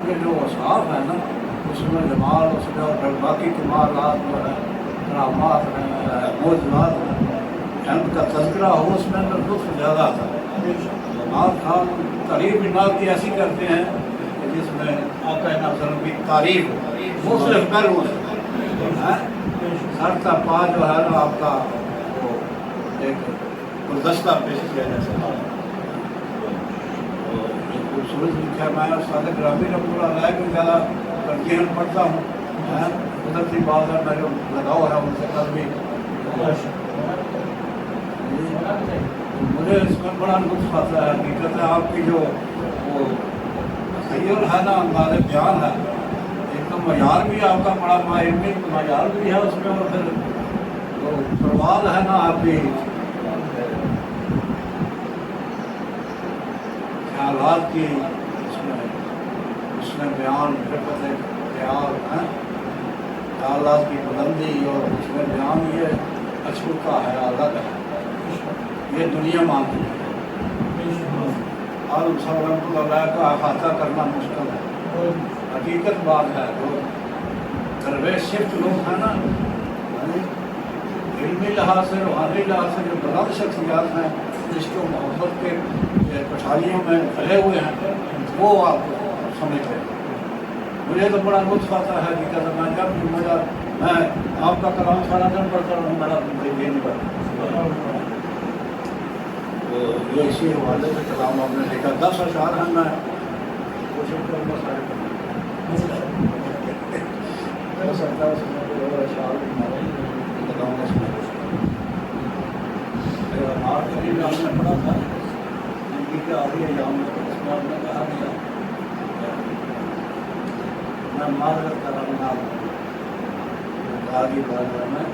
یہ جو صاف ہے نا اس میں جمال اس میں اور باقی کمالات جو ہے کرامات ہیں موجودات ہیں حمد کا تذکرہ ہو اس میں اندر لطف زیادہ آتا ہے. نعت خان تعریف بھی نعت کی ایسی کرتے ہیں کہ جس میں آقا نعت وسلم کی تعریف ہو مختلف پہلوؤں سے سر کا پا جو ہے نا آپ کا وہ ایک گلدستہ پیش کیا جا سکتا ہے. خوبصورت لکھا ہے. میں استاد گرامی رحمۃ اللہ علیہ کو زیادہ ترجیح پڑھتا ہوں. قدرتی بات ہے میں جو لگاؤ ہے ان سے کل بھی مجھے اس میں بڑا لطف آتا ہے. حقیقت ہے آپ کی جو وہ تخیل ہے نا انداز بیان ہے ایک تو معیار بھی آپ کا بڑا علمی معیار بھی ہے اس میں اور پھر وہ پرواز ہے نا آپ کی خیالات کی اس میں بیان رفت خیال ہے خیالات کی بلندی اور اس میں بیان یہ اچھوتا ہے الگ ہے. یہ دنیا مانتی ہے. عالم صاحب رحمۃ اللہ علیہ کا احاطہ کرنا مشکل ہے. حقیقت بات ہے جو درویش شفٹ لوگ ہیں نا علمی لحاظ سے روحانی لحاظ سے جو بلند شخصیات ہیں جس کو محبت کے پچھاڑیوں میں کھڑے ہوئے ہیں وہ آپ سمجھتے ہیں. مجھے تو بڑا لطف آتا ہے کہ میں جب بھی میں آپ کا کلام سارا دن پڑھتا ہوں میرا یہ نہیں پڑھتا. یہ اسی حوالے سے کلام آپ نے دیکھا 10 اشعار ہیں. میں کوشش کروں گا سارے ہو سکتا ہے اس میں اشعار بتاؤں گا. ہم نے پڑھا تھا ان کی کیا آ رہی ہے یہاں اس میں آپ نے کہا دیا میں معذرت کر رہا ہوں آگے بڑھ رہا میں